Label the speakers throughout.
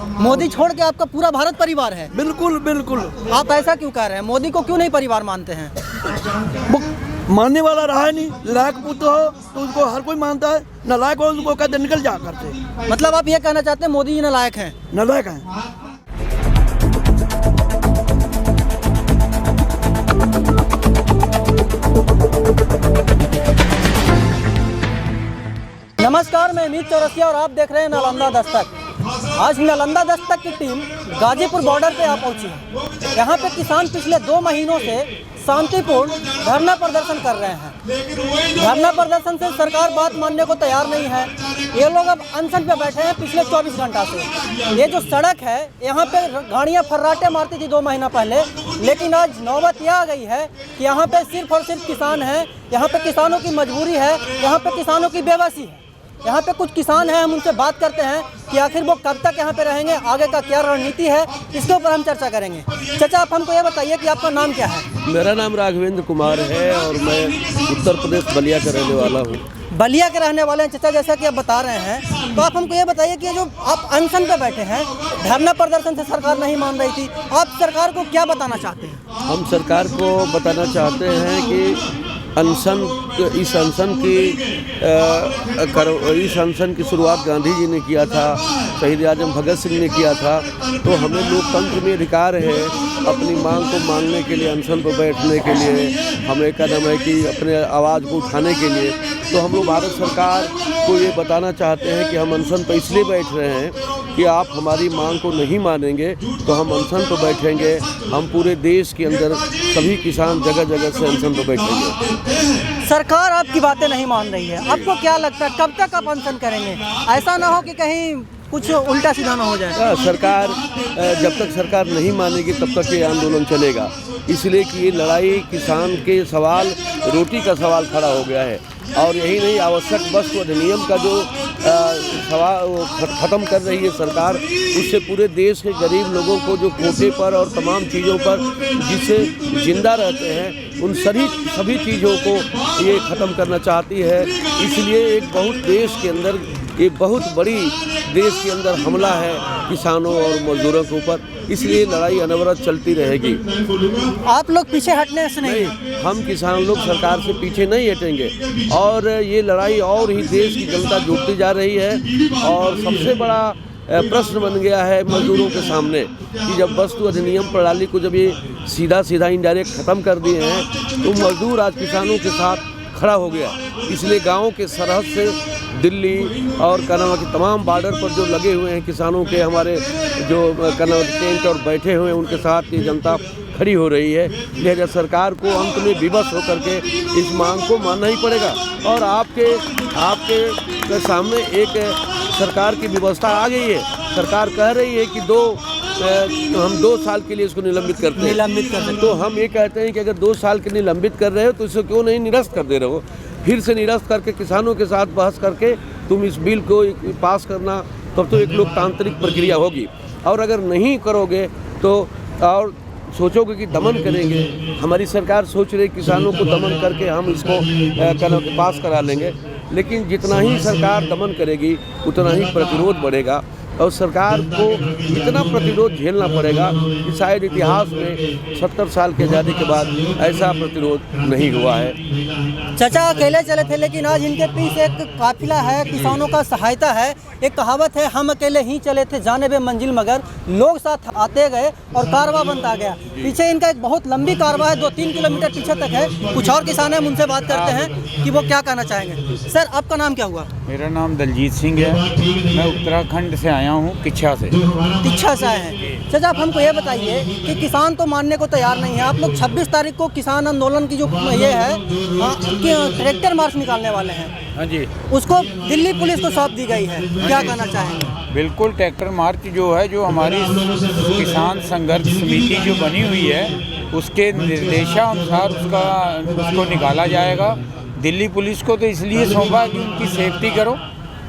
Speaker 1: मोदी छोड़ के आपका पूरा भारत परिवार है।
Speaker 2: बिल्कुल बिल्कुल।
Speaker 1: आप ऐसा क्यों कह रहे हैं? मोदी को क्यों नहीं परिवार मानते हैं?
Speaker 2: वो मानने वाला रहा है नहीं। लायक पुत्र हो तो उसको हर कोई मानता है, नालायक हो उसको कहते निकल जा करते।
Speaker 1: मतलब आप ये कहना चाहते हैं मोदी जी नालायक हैं?
Speaker 2: नालायक हैं।
Speaker 1: नमस्कार, मैं अमित चौरसिया और आप देख रहे हैं नालंदा दस्तक। आज नालंदा दस्तक की टीम गाजीपुर बॉर्डर पे आ पहुंची है। यहाँ पे किसान पिछले 2 महीनों से शांतिपूर्ण धरना प्रदर्शन कर रहे हैं। धरना प्रदर्शन से सरकार बात मानने को तैयार नहीं है। ये लोग अब अनशन पे बैठे हैं पिछले 24 घंटा से। ये जो सड़क है, यहाँ पे गाड़ियाँ फर्राटे मारती थी 2 महीना पहले, लेकिन आज नौबत यह आ गई है कि यहाँ पे सिर्फ और सिर्फ किसान हैं। यहाँ पे किसानों की मजबूरी है, यहाँ पे किसानों की बेबसी है। यहाँ पे कुछ किसान हैं, हम उनसे बात करते हैं कि आखिर वो कब तक यहाँ पे रहेंगे, आगे का क्या रणनीति है, इसके ऊपर हम चर्चा करेंगे। चाचा, आप हमको ये बताइए कि आपका नाम क्या है?
Speaker 3: मेरा नाम राघवेंद्र कुमार है और मैं उत्तर प्रदेश बलिया का रहने वाला हूँ।
Speaker 1: बलिया के रहने वाले हैं चाचा, जैसा कि आप बता रहे हैं, तो आप हमको ये बताइए कि जो आप अनशन पे बैठे हैं, धरना प्रदर्शन से सरकार नहीं मान रही थी, आप सरकार को क्या बताना चाहते हैं?
Speaker 3: हम सरकार को बताना चाहते हैं कि इस अनशन की शुरुआत गांधी जी ने किया था, शहीद आजम भगत सिंह ने किया था। तो हमें लोकतंत्र में अधिकार है अपनी मांग को मांगने के लिए, अनशन पर बैठने के लिए। हमें कदम है कि अपने आवाज़ को उठाने के लिए। तो हम लोग भारत सरकार को ये बताना चाहते हैं कि हम अनशन पर इसलिए बैठ रहे हैं कि आप हमारी मांग को नहीं मानेंगे तो हम अनशन पर बैठेंगे। हम पूरे देश के अंदर सभी किसान जगह जगह से अनशन पर बैठेंगे।
Speaker 1: सरकार आपकी बातें नहीं मान रही है, आपको क्या लगता है कब तक आप अनशन करेंगे? ऐसा ना हो कि कहीं कुछ उल्टा सीधा ना हो जाए।
Speaker 3: सरकार जब तक सरकार नहीं मानेगी तब तक ये आंदोलन चलेगा। इसलिए कि ये लड़ाई किसान के सवाल, रोटी का सवाल खड़ा हो गया है। और यही नहीं, आवश्यक वस्तु अधिनियम का जो सवाल ख़त्म कर रही है सरकार, उससे पूरे देश के गरीब लोगों को जो कोटे पर और तमाम चीज़ों पर जिससे जिंदा रहते हैं, उन सभी चीज़ों को ये ख़त्म करना चाहती है। इसलिए एक देश के अंदर ये बहुत बड़ी देश के अंदर हमला है किसानों और मजदूरों के ऊपर। इसलिए लड़ाई अनवरत चलती रहेगी।
Speaker 1: आप लोग पीछे हटने से नहीं,
Speaker 3: हम किसान लोग सरकार से पीछे नहीं हटेंगे। और ये लड़ाई और ही देश की जनता जुटती जा रही है। और सबसे बड़ा प्रश्न बन गया है मजदूरों के सामने कि जब वस्तु अधिनियम प्रणाली को जब ये सीधा इनडायरेक्ट ख़त्म कर दिए हैं तो मजदूर आज किसानों के साथ खड़ा हो गया। इसलिए गाँव के सरहद से दिल्ली और कनावा के तमाम बॉर्डर पर जो लगे हुए हैं किसानों के, हमारे जो कनावा टेंट और बैठे हुए हैं, उनके साथ ये जनता खड़ी हो रही है। लिहाजा सरकार को अंत में विवश होकर के इस मांग को मानना ही पड़ेगा। और आपके सामने एक सरकार की व्यवस्था आ गई है। सरकार कह रही है कि हम 2 साल के लिए इसको निलंबित करते हैं। तो हम ये कहते हैं कि अगर 2 साल के निलंबित कर रहे हो तो इसे क्यों नहीं निरस्त कर दे रहे हो? फिर से निरस्त करके किसानों के साथ बहस करके तुम इस बिल को पास करना, तब तो एक लोकतांत्रिक प्रक्रिया होगी। और अगर नहीं करोगे तो और सोचोगे कि दमन करेंगे, हमारी सरकार सोच रही किसानों को दमन करके हम इसको पास करा लेंगे। लेकिन जितना ही सरकार दमन करेगी उतना ही प्रतिरोध बढ़ेगा और सरकार को इतना प्रतिरोध झेलना पड़ेगा कि शायद इतिहास में 70 साल की आज़ादी के बाद ऐसा प्रतिरोध नहीं हुआ है।
Speaker 1: चाचा अकेले चले थे, लेकिन आज इनके पीछे एक काफिला है, किसानों का सहायता है। एक कहावत है, हम अकेले ही चले थे जाने बे मंजिल मगर, लोग साथ आते गए और कारवा बनता गया। पीछे इनका एक बहुत लंबी कारवा है, 2-3 किलोमीटर पीछे तक है। कुछ और किसान हैं, हम उनसे बात करते हैं कि वो क्या कहना चाहेंगे। सर, आपका नाम क्या हुआ?
Speaker 4: मेरा नाम दलजीत सिंह है। मैं उत्तराखंड से आया हूँ, किच्छा से
Speaker 1: आए हैं। चाचा, आप हमको ये बताइए कि किसान तो मानने को तैयार नहीं है। आप लोग 26 तारीख को किसान आंदोलन की जो ये है कि ट्रैक्टर मार्च निकालने वाले हैं।
Speaker 4: हाँ जी,
Speaker 1: उसको दिल्ली पुलिस को सौंप दी गई है, क्या कहना चाहेंगे?
Speaker 4: बिल्कुल, ट्रैक्टर मार्च जो है, जो हमारी किसान संघर्ष समिति जो बनी हुई है, उसके निर्देशानुसार उसको निकाला जाएगा। दिल्ली पुलिस को तो इसलिए सौंपा कि उनकी सेफ्टी करो।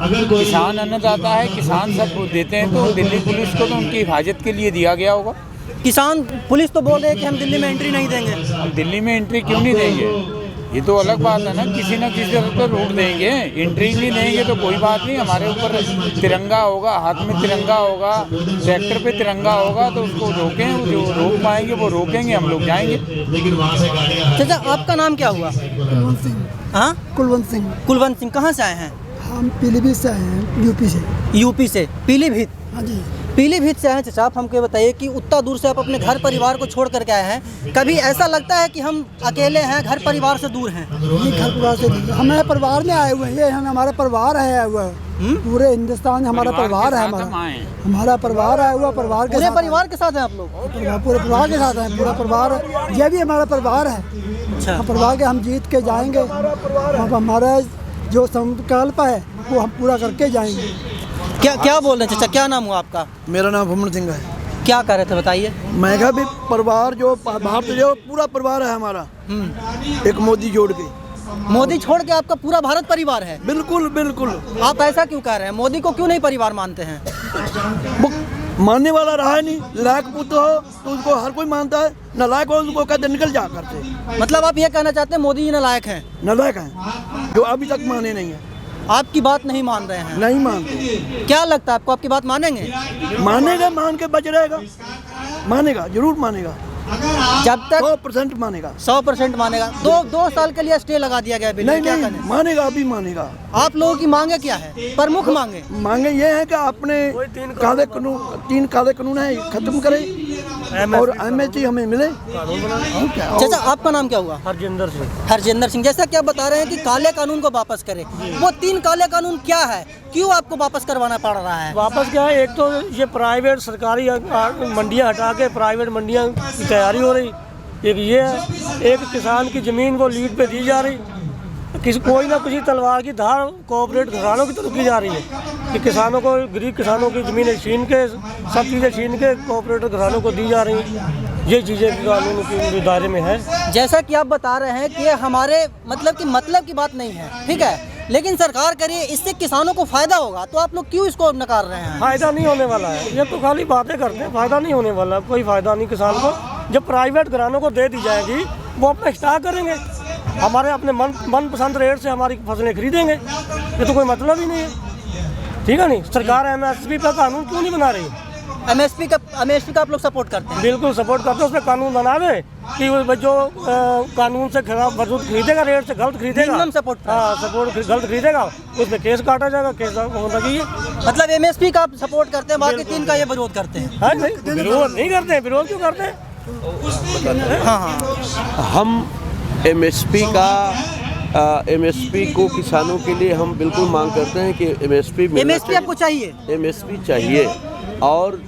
Speaker 4: किसान अन्नदाता है, किसान सब देते हैं, तो दिल्ली पुलिस को तो उनकी हिफाजत के लिए दिया गया होगा।
Speaker 1: किसान पुलिस तो बोल रहे हैं कि हम दिल्ली में एंट्री नहीं देंगे।
Speaker 4: हम दिल्ली में एंट्री क्यों नहीं देंगे? ये तो अलग बात है ना, किसी न किसी तरह तो रोक देंगे, एंट्री नहीं देंगे तो कोई बात नहीं। हमारे ऊपर तिरंगा होगा, हाथ में तिरंगा होगा, ट्रैक्टर पे तिरंगा होगा, तो उसको रोकें, जो रोक पाएंगे वो रोकेंगे, हम लोग जाएंगे।
Speaker 1: चाचा आपका नाम क्या हुआ?
Speaker 5: कुलवंत सिंह।
Speaker 1: हाँ,
Speaker 5: कुलवंत सिंह।
Speaker 1: कुलवंत सिंह। कहाँ से आए हैं?
Speaker 5: हम पीलीभीत से आए हैं, यूपी से।
Speaker 1: यूपी से? पीलीभीत?
Speaker 5: हाँ जी।
Speaker 1: पीलीभीत से आए हैं चाचा। आप हमको बताइए कि उतना दूर से आप अपने घर परिवार को छोड़ करके आए हैं, कभी ऐसा लगता है कि हम अकेले हैं, घर परिवार से दूर हैं?
Speaker 5: ये घर परिवार से दूर। हमारे परिवार में आए हुए हैं, ये हमारा परिवार है आया हुआ है। पूरे हिंदुस्तान में हमारा परिवार है, हमारा परिवार आया हुआ, परिवार के
Speaker 1: पूरे
Speaker 5: साथ।
Speaker 1: परिवार के साथ हैं आप लोग?
Speaker 5: पूरे परिवार के साथ हैं, पूरा परिवार, ये भी हमारा परिवार है।
Speaker 1: अच्छा।
Speaker 5: परिवार के हम जीत के जाएंगे, अब हमारा जो संकल्प है वो हम पूरा करके जाएंगे।
Speaker 1: क्या क्या बोल रहे हैं चाचा? क्या नाम हुआ आपका?
Speaker 2: मेरा नाम भूमन सिंह है।
Speaker 1: क्या कर रहे थे बताइए?
Speaker 2: मैं कहा भी परिवार जो बाहर से जो पूरा परिवार है हमारा, एक मोदी जोड़ के।
Speaker 1: मोदी छोड़ के आपका पूरा भारत परिवार है?
Speaker 2: बिल्कुल बिल्कुल।
Speaker 1: आप ऐसा क्यों कह रहे हैं? मोदी को क्यों नहीं परिवार मानते हैं?
Speaker 2: वो मानने वाला रहा है नहीं, लायक पुत्र हो तो उसको हर कोई मानता है, नालायक हो उसको कहते निकल जा करते।
Speaker 1: मतलब आप ये कहना चाहते हैं मोदी जी नालायक हैं?
Speaker 2: नालायक हैं जो अभी तक माने नहीं है।
Speaker 1: आपकी बात नहीं मान रहे हैं?
Speaker 2: नहीं मानते।
Speaker 1: क्या लगता है आपको, आपकी बात मानेंगे?
Speaker 2: मानेगा, मान के बच रहेगा, मानेगा, जरूर मानेगा,
Speaker 1: जब तक
Speaker 2: 100% मानेगा।
Speaker 1: 100% मानेगा। दो साल के लिए स्टे लगा दिया गया बिल।
Speaker 2: नहीं
Speaker 1: क्या
Speaker 2: नहीं
Speaker 1: करें?
Speaker 2: मानेगा, अभी मानेगा।
Speaker 1: आप लोगों की मांगे क्या है? प्रमुख मांगे
Speaker 2: मांगे ये है कि अपने तीन काले कानून है खत्म करें और एमएसपी हमें मिले।
Speaker 1: चाचा आपका नाम क्या हुआ?
Speaker 6: हरजिंदर सिंह।
Speaker 1: हरजिंदर सिंह। जैसा कि आप बता रहे हैं कि काले कानून को वापस करें, वो 3 काले कानून क्या है, क्यों आपको वापस करवाना पड़ रहा है?
Speaker 6: वापस क्या है, एक तो ये प्राइवेट सरकारी मंडियां हटा के प्राइवेट मंडियां की तैयारी हो रही, एक ये है। एक किसान की ज़मीन को लीड पे दी जा रही, कोई ना किसी तलवार की धार कोऑपरेट घरानों की तरफ की जा रही है कि किसानों को, गरीब किसानों की ज़मीनें छीन के, सब चीज़ें छीन के कोऑपरेटिव घरानों को दी जा रही हैं। ये चीज़ें कानून के दायरे में है।
Speaker 1: जैसा कि आप बता रहे हैं कि ये हमारे मतलब की बात नहीं है, ठीक है, लेकिन सरकार करिए, इससे किसानों को फायदा होगा, तो आप लोग क्यों इसको नकार रहे हैं?
Speaker 6: फ़ायदा नहीं होने वाला है, ये तो खाली बातें करते हैं, फ़ायदा नहीं होने वाला, कोई फ़ायदा नहीं किसान को। जब प्राइवेट घरानों को दे दी जाएगी, वो अपना स्टॉक करेंगे, हमारे अपने मनपसंद रेट से हमारी फसलें खरीदेंगे, ये तो कोई मतलब ही नहीं है, ठीक है नहीं। सरकार एमएसपी पर कानून क्यों नहीं बना रही?
Speaker 1: एमएसपी का आप लोग सपोर्ट करते हैं?
Speaker 6: बिल्कुल सपोर्ट करते हैं, उसमें कानून बना दे कि वो जो कानून से खराब मजदूर खरीदेगा, रेट से गलत खरीदेगा,
Speaker 1: मिनिमम सपोर्ट।
Speaker 6: हाँ, सपोर्ट गलत खरीदेगा, उसमें केस काटा जाएगा, केस होना चाहिए।
Speaker 1: मतलब एमएसपी का आप सपोर्ट करते हैं, बाकी 3 का ये विरोध करते हैं?
Speaker 6: हाँ, नहीं विरोध नहीं करते हैं, विरोध क्यों करते हैं?
Speaker 1: हाँ।
Speaker 3: हम एमएसपी को किसानों के लिए हम बिल्कुल मांग करते हैं कि एमएसपी
Speaker 1: आपको चाहिए?
Speaker 3: एमएसपी चाहिए। और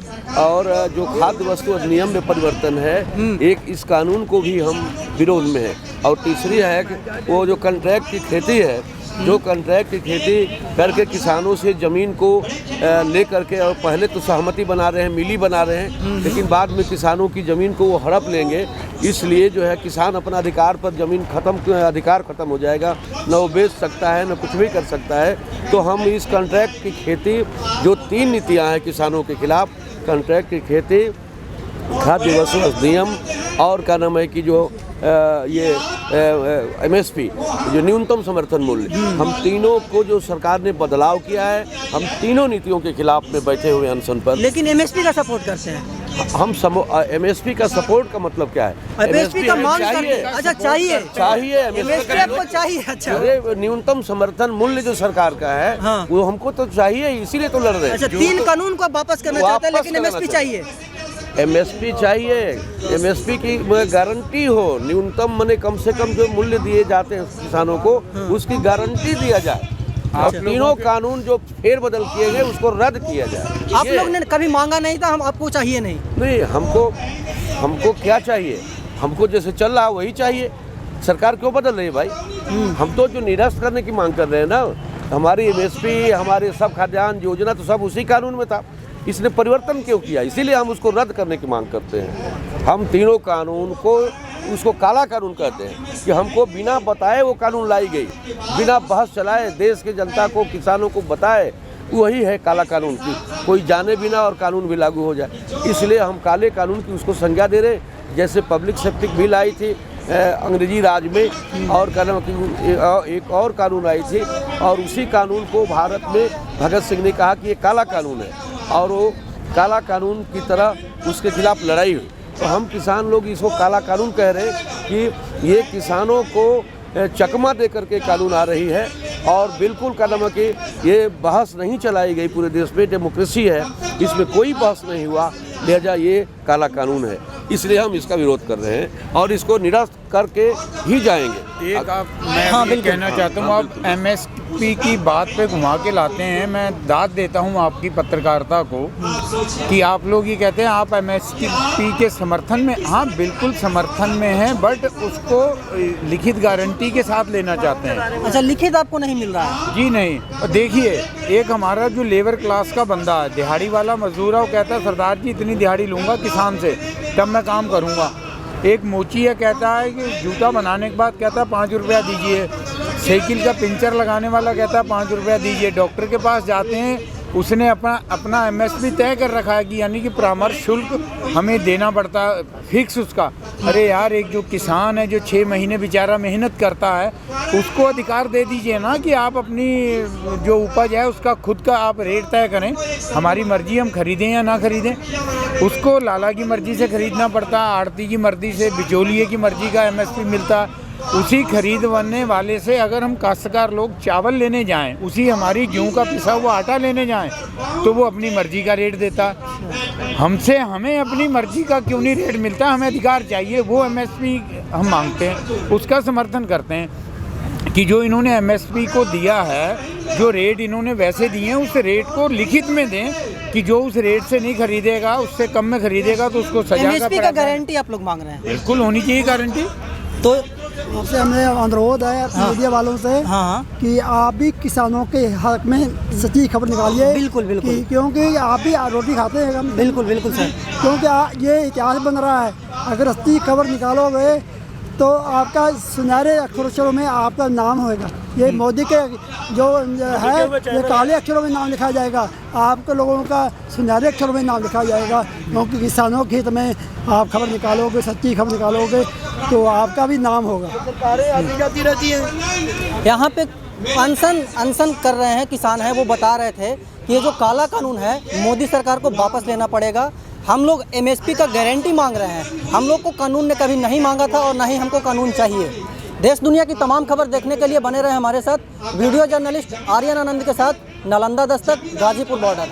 Speaker 3: जो खाद्य वस्तु अधिनियम में परिवर्तन है, एक इस कानून को भी हम विरोध में है। और तीसरी है कि वो जो कॉन्ट्रैक्ट की खेती है, जो कॉन्ट्रैक्ट की खेती करके किसानों से ज़मीन को ले करके, और पहले तो सहमति बना रहे हैं, मिली बना रहे हैं, लेकिन बाद में किसानों की ज़मीन को वो हड़प लेंगे। इसलिए जो है किसान अपना अधिकार पर ज़मीन अधिकार ख़त्म हो जाएगा, न वो बेच सकता है, न कुछ भी कर सकता है। तो हम इस कॉन्ट्रैक्ट की खेती, जो 3 नीतियाँ हैं किसानों के खिलाफ, कॉन्ट्रैक्ट की खेती, खाद्य वस्तु अधिनियम, और क्या नाम है कि जो ये एमएसपी, जो न्यूनतम समर्थन मूल्य, हम तीनों को जो सरकार ने बदलाव किया है, हम तीनों नीतियों के खिलाफ में बैठे हुए अनशन पर।
Speaker 1: लेकिन एमएसपी का सपोर्ट करते हैं?
Speaker 3: हम एमएसपी का सपोर्ट का मतलब क्या है?
Speaker 1: एमएसपी का मांग चाहिए। अच्छा, चाहिए एमएसपी आपको चाहिए? अच्छा,
Speaker 3: अरे न्यूनतम समर्थन मूल्य जो सरकार का है,
Speaker 1: हाँ,
Speaker 3: वो हमको तो चाहिए, इसीलिए तो लड़ रहे हैं।
Speaker 1: अच्छा, 3 कानून को वापस करना चाहते हैं, लेकिन एमएसपी चाहिए?
Speaker 3: एमएसपी चाहिए, एमएसपी की गारंटी हो, न्यूनतम मने कम से कम जो मूल्य दिए जाते हैं किसानों को, उसकी गारंटी दिया जाए। और तीनों कानून जो फेरबदल किए गए उसको रद्द किया जाए।
Speaker 1: आप लोग ने कभी मांगा नहीं था? हम आपको चाहिए नहीं?
Speaker 3: नहीं, हमको क्या चाहिए? हमको जैसे चल रहा वही चाहिए। सरकार क्यों बदल रही है भाई? हम तो जो निरस्त करने की मांग कर रहे हैं ना, हमारी एमएसपी, हमारे सब खाद्यान्न योजना तो सब उसी कानून में था, इसने परिवर्तन क्यों किया? इसीलिए हम उसको रद्द करने की मांग करते हैं। हम तीनों कानून को, उसको काला कानून कहते हैं कि हमको बिना बताए वो कानून लाई गई, बिना बहस चलाए देश के जनता को, किसानों को बताए, वही है काला कानून की, कोई जाने बिना और कानून भी लागू हो जाए। इसलिए हम काले कानून की उसको संज्ञा दे रहे। जैसे पब्लिक सेफ्टी बिल आई थी, अंग्रेजी राज में, और एक और कानून आई थी, और उसी कानून को भारत में भगत सिंह ने कहा कि ये काला कानून है, और वो काला कानून की तरह उसके खिलाफ लड़ाई हुई। तो हम किसान लोग इसको काला कानून कह रहे हैं कि ये किसानों को चकमा दे करके कानून आ रही है, और बिल्कुल कदम है कि ये बहस नहीं चलाई गई पूरे देश में। डेमोक्रेसी है, इसमें कोई बहस नहीं हुआ, लिहाजा ये काला कानून है, इसलिए हम इसका विरोध कर रहे हैं और इसको निरस्त करके ही जाएंगे।
Speaker 4: एक मैं ये कहना चाहता हूँ, आप एमएसपी की बात पे घुमा के लाते हैं। मैं दाद देता हूँ आपकी पत्रकारिता को कि आप लोग ये कहते हैं आप एमएसपी के समर्थन में, हाँ बिल्कुल समर्थन में हैं, बट उसको लिखित गारंटी के साथ लेना चाहते हैं।
Speaker 1: अच्छा, लिखित आपको नहीं मिल रहा है?
Speaker 4: जी नहीं। देखिए, एक हमारा जो लेबर क्लास का बंदा है, दिहाड़ी वाला मजदूर है, वो कहता है सरदार जी इतनी दिहाड़ी लूँगा किसान से तब मैं काम करूँगा। एक मोची है, कहता है कि जूता बनाने के बाद कहता है 5 रुपया दीजिए। साइकिल का पंचर लगाने वाला कहता है 5 रुपया दीजिए। डॉक्टर के पास जाते हैं, उसने अपना एमएसपी तय कर रखा है कि यानी कि परामर्श शुल्क हमें देना पड़ता है फिक्स उसका। अरे यार, एक जो किसान है जो 6 महीने बेचारा मेहनत करता है, उसको अधिकार दे दीजिए ना कि आप अपनी जो उपज है उसका खुद का आप रेट तय करें। हमारी मर्जी, हम खरीदें या ना खरीदें। उसको लाला की मर्जी से खरीदना पड़ता है, आड़ती की मर्जी से, बिचौलिए की मर्जी का एमएसपी मिलता है। उसी खरीदने वाले से अगर हम काश्तकार लोग चावल लेने जाएं, उसी हमारी गेहूं का पिसा हुआ आटा लेने जाएं, तो वो अपनी मर्जी का रेट देता है। हमें अपनी मर्जी का क्यों नहीं रेट मिलता? हमें अधिकार चाहिए, वो एमएसपी हम मांगते हैं, उसका समर्थन करते हैं कि जो इन्होंने एमएसपी को दिया है, जो रेट इन्होंने वैसे दिए हैं, उस रेट को लिखित में दें कि जो उस रेट से नहीं खरीदेगा, उससे कम में खरीदेगा तो उसको सजा का
Speaker 1: गारंटी आप लोग मांग रहे हैं?
Speaker 4: बिल्कुल होनी चाहिए गारंटी।
Speaker 1: तो
Speaker 5: आपसे हमें अनुरोध है मीडिया वालों से कि आप भी किसानों के हक में सच्ची खबर निकालिए।
Speaker 1: बिल्कुल बिल्कुल,
Speaker 5: क्योंकि आप भी रोटी खाते हैं।
Speaker 1: बिल्कुल बिल्कुल सर,
Speaker 5: क्योंकि ये इतिहास बन रहा है। अगर सच्ची खबर निकालोगे तो आपका सुनहरे अक्षरों में आपका नाम होगा। ये मोदी के जो है, ये काले अक्षरों में नाम लिखा जाएगा, आपके लोगों का सुनहरे अक्षरों में नाम लिखा जाएगा। क्योंकि किसानों के हित में आप खबर निकालोगे, सच्ची खबर निकालोगे, तो आपका भी नाम होगा।
Speaker 2: सरकारें आती जाती रहती हैं।
Speaker 1: यहाँ पे अनशन कर रहे हैं किसान हैं, वो बता रहे थे कि ये जो काला कानून है मोदी सरकार को वापस लेना पड़ेगा। हम लोग एमएसपी का गारंटी मांग रहे हैं। हम लोग को कानून ने कभी नहीं मांगा था और ना ही हमको कानून चाहिए। देश दुनिया की तमाम खबर देखने के लिए बने रहे हमारे साथ। वीडियो जर्नलिस्ट आर्यन आनंद के साथ नालंदा दस्तक, गाजीपुर बॉर्डर।